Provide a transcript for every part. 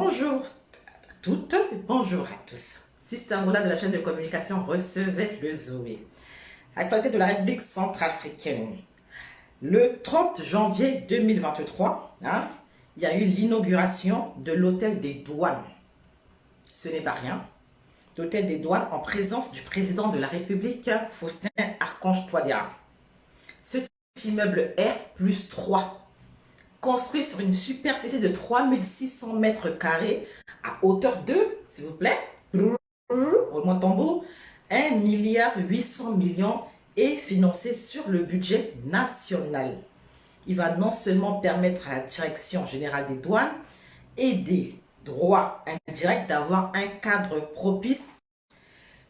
Bonjour à toutes et bonjour à tous. Sister Moula de la chaîne de communication Recevez le Zoé. Actualité de la République centrafricaine. Le 30 janvier 2023, il y a eu l'inauguration de l'hôtel des douanes. Ce n'est pas rien. L'hôtel des douanes en présence du président de la République, Faustin Archange Touadéra. Ce immeuble R+3, construit sur une superficie de 3600 mètres carrés à hauteur de, s'il vous plaît, roulement de tambour, 1,8 milliard et financé sur le budget national. Il va non seulement permettre à la Direction générale des douanes et des droits indirects d'avoir un cadre propice,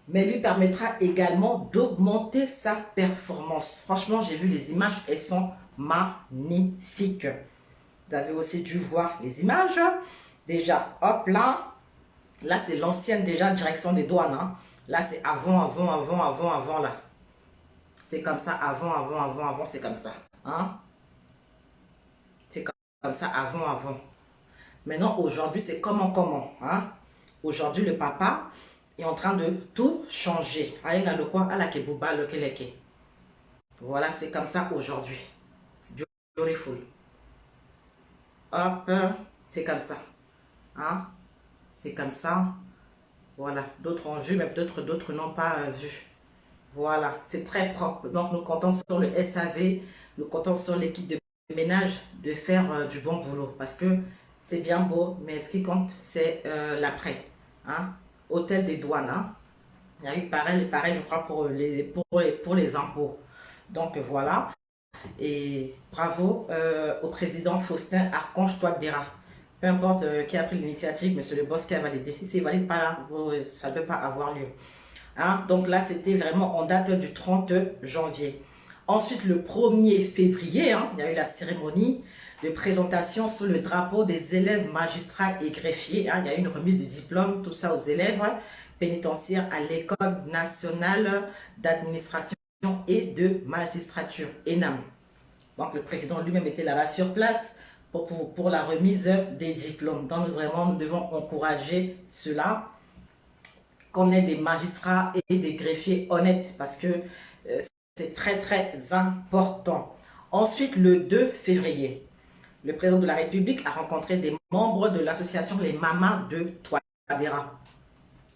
mais lui permettra également d'augmenter sa performance. Franchement, j'ai vu les images, elles sont magnifiques. Vous avez aussi dû voir les images. Déjà, hop là. Là, c'est l'ancienne déjà direction des douanes. Là, c'est avant là. C'est comme ça, avant, c'est comme ça. C'est comme ça, avant. Maintenant, aujourd'hui, c'est comment. Aujourd'hui, le papa est en train de tout changer. Voilà, c'est comme ça aujourd'hui. C'est beautiful. Hop, c'est comme ça. C'est comme ça. Voilà, d'autres ont vu, mais peut-être d'autres n'ont pas vu. Voilà, c'est très propre. Donc, nous comptons sur le SAV, nous comptons sur l'équipe de ménage de faire du bon boulot. Parce que c'est bien beau, mais ce qui compte, c'est l'après. Hôtel des douanes. Il y a eu pareil, je crois, pour les impôts. Donc, voilà. Et bravo au président Faustin Archange Touadéra. Peu importe qui a pris l'initiative, mais c'est le boss qui a validé. Si c'est valide pas là, ça ne peut pas avoir lieu. Donc là, c'était vraiment en date du 30 janvier. Ensuite, le 1er février, il y a eu la cérémonie de présentation sous le drapeau des élèves magistrats et greffiers. Il y a eu une remise de diplôme, tout ça aux élèves pénitentiaires à l'École nationale d'administration et de magistrature, ENAM. Donc le président lui-même était là-bas sur place pour la remise des diplômes. Donc nous devons encourager cela, qu'on ait des magistrats et des greffiers honnêtes, parce que c'est très important. Ensuite, le 2 février, le président de la République a rencontré des membres de l'association Les Mamas de Touadéra.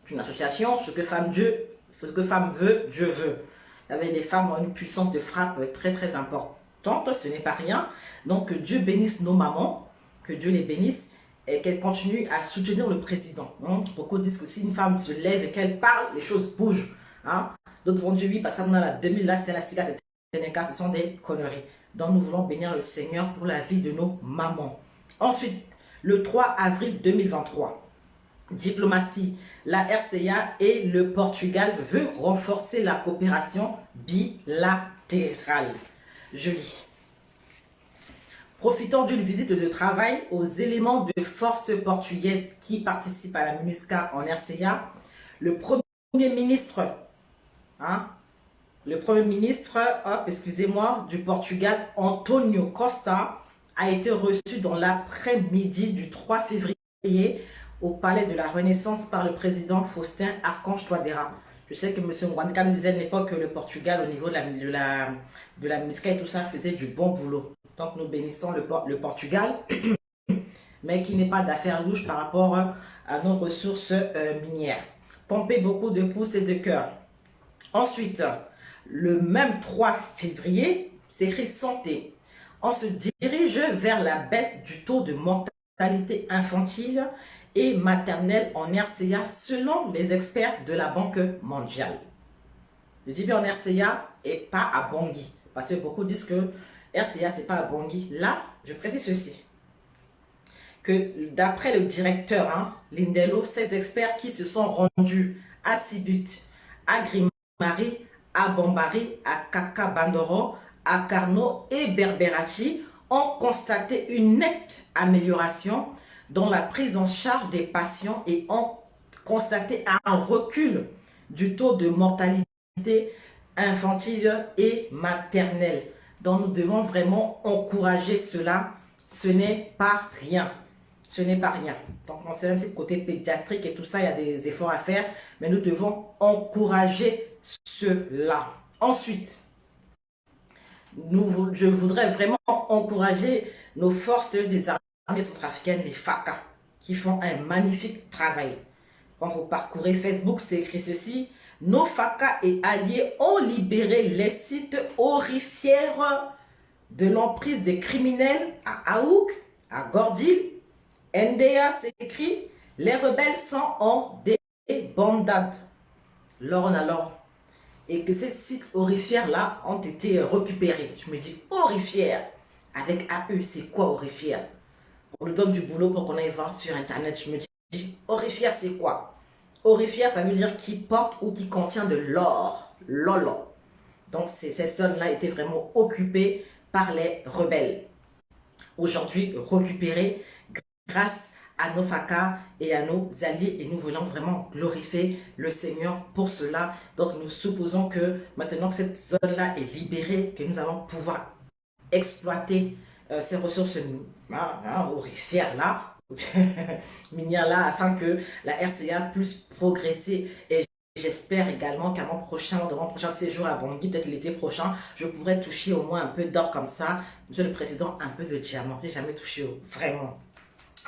C'est une association, ce que femme veut, Dieu veut. Il y avait des femmes ont une puissance de frappe très importante, ce n'est pas rien. Donc que Dieu bénisse nos mamans, que Dieu les bénisse et qu'elles continuent à soutenir le président. Beaucoup disent que si une femme se lève et qu'elle parle, les choses bougent. D'autres vont dire oui, parce qu'on a la 2000, là c'est la cigare de Ténéka, ce sont des conneries. Donc nous voulons bénir le Seigneur pour la vie de nos mamans. Ensuite, le 3 avril 2023, diplomatie, la RCA et le Portugal veulent renforcer la coopération bilatérale. Je lis. Profitant d'une visite de travail aux éléments de force portugaise qui participent à la MINUSCA en RCA, le Premier ministre, du Portugal, António Costa, a été reçu dans l'après-midi du 3 février au Palais de la Renaissance par le président Faustin Archange Touadéra. Je sais que M. Mwandika nous disait à l'époque que le Portugal, au niveau de la MINUSCA et tout ça, faisait du bon boulot. Donc nous bénissons le Portugal, mais qui n'est pas d'affaires louches par rapport à nos ressources minières. Pomper beaucoup de pouces et de cœurs. Ensuite, le même 3 février, c'est écrit santé. On se dirige vers la baisse du taux de mortalité infantile et maternelle en RCA selon les experts de la Banque mondiale. Je dis bien en RCA et pas à Bangui, parce que beaucoup disent que RCA c'est pas à Bangui. Là, je précise ceci, que d'après le directeur Lindelo, ces experts qui se sont rendus à Sibut, à Grimari, à Bambari, à Kakabandoro, à Carnot et Berberachi ont constaté une nette amélioration dans la prise en charge des patients et ont constaté un recul du taux de mortalité infantile et maternelle. Donc nous devons vraiment encourager cela. Ce n'est pas rien. ce n'est pas rien. Donc, on sait même si côté pédiatrique et tout ça, il y a des efforts à faire, mais nous devons encourager cela. Ensuite, je voudrais vraiment encourager nos forces des armées centrafricaines, les FACA, qui font un magnifique travail. Quand vous parcourez Facebook, c'est écrit ceci: nos FACA et alliés ont libéré les sites aurifères de l'emprise des criminels à Aouk, à Gordil. NDA, c'est écrit: les rebelles sont en débandade. Lorne alors. Et que ces sites aurifères-là ont été récupérés. Je me dis, aurifères, avec AE, c'est quoi aurifères? On nous donne du boulot pour qu'on aille voir sur Internet. Je me dis, aurifères, c'est quoi? Aurifères, ça veut dire qui porte ou qui contient de l'or. Lolo. Donc, ces zones-là étaient vraiment occupées par les rebelles. Aujourd'hui, récupérées grâce à nos FACA et à nos alliés, et nous voulons vraiment glorifier le Seigneur pour cela. Donc nous supposons que maintenant que cette zone-là est libérée, que nous allons pouvoir exploiter ces ressources aurifères là, minières là, afin que la RCA puisse progresser. Et j'espère également qu'à mon prochain séjour à Bangui, peut-être l'été prochain, je pourrai toucher au moins un peu d'or comme ça. Monsieur le Président, un peu de diamant. Je n'ai jamais touché, vraiment.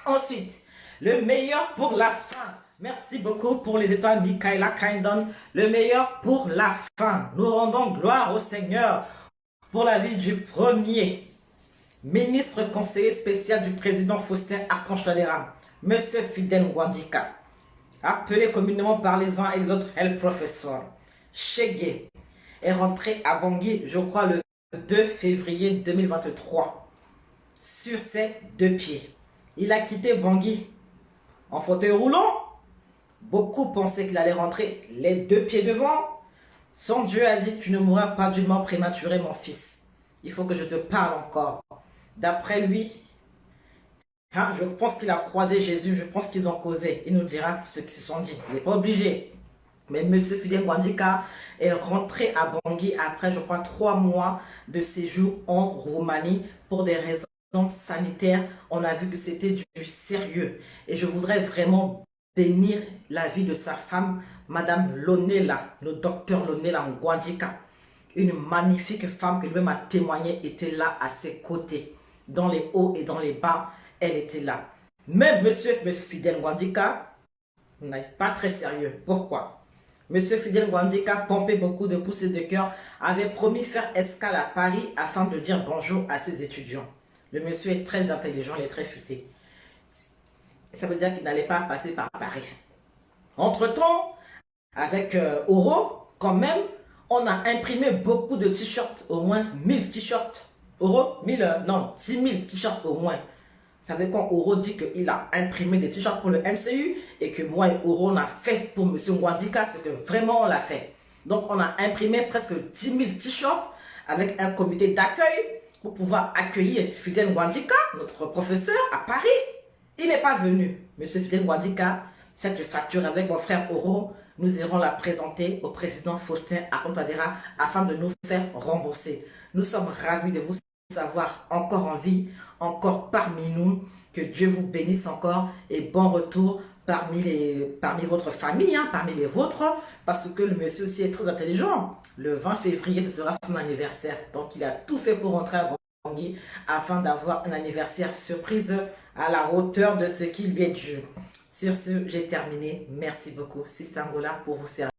Ensuite, le meilleur pour la fin. Merci beaucoup pour les étoiles, Michaela Kindon. Le meilleur pour la fin. Nous rendons gloire au Seigneur pour la vie du premier ministre conseiller spécial du président Faustin Archange Touadéra, Monsieur Fidèle Ngouandika, appelé communément par les uns et les autres El Professeur. Chegué est rentré à Bangui, je crois, le 2 février 2023, sur ses deux pieds. Il a quitté Bangui en fauteuil roulant. Beaucoup pensaient qu'il allait rentrer les deux pieds devant. Son Dieu a dit: tu ne mourras pas d'une mort prématurée, mon fils. Il faut que je te parle encore. D'après lui, je pense qu'il a croisé Jésus. Je pense qu'ils ont causé. Il nous dira ce qu'ils se sont dit. Il n'est pas obligé. Mais M. Fidèle Ngouandika est rentré à Bangui après, je crois, 3 mois de séjour en Roumanie pour des raisons sanitaire. On a vu que c'était du sérieux, et je voudrais vraiment bénir la vie de sa femme, Madame Lonela, le docteur Lonela Ngouandika, une magnifique femme que lui-même a témoigné était là à ses côtés, dans les hauts et dans les bas, elle était là. Même monsieur Fidèle Ngouandika n'est pas très sérieux. Pourquoi? Monsieur Fidèle Ngouandika, pompé beaucoup de poussées de cœur, avait promis faire escale à Paris afin de dire bonjour à ses étudiants. Le monsieur est très intelligent, il est très futé. Ça veut dire qu'il n'allait pas passer par Paris. Entre-temps, avec Oro, quand même, on a imprimé beaucoup de t-shirts, au moins 1000 t-shirts. Oro, 1000, non, 10 000 t-shirts au moins. Vous savez, quand Oro dit qu'il a imprimé des t-shirts pour le MCU et que moi et Oro on a fait pour M. Ngouandika, c'est que vraiment on l'a fait. Donc on a imprimé presque 10 000 t-shirts avec un comité d'accueil pour pouvoir accueillir Fidèle Ngouandika, notre professeur, à Paris. Il n'est pas venu. Monsieur Fidèle Ngouandika, cette facture avec mon frère Oro, nous irons la présenter au président Faustin Archange Touadéra afin de nous faire rembourser. Nous sommes ravis de vous savoir encore en vie, encore parmi nous. Que Dieu vous bénisse encore et bon retour parmi votre famille, parmi les vôtres, parce que le monsieur aussi est très intelligent. Le 20 février, ce sera son anniversaire. Donc, il a tout fait pour rentrer à Bangui afin d'avoir un anniversaire surprise à la hauteur de ce qu'il lui est dû. Sur ce, j'ai terminé. Merci beaucoup. Sister Angola pour vous servir.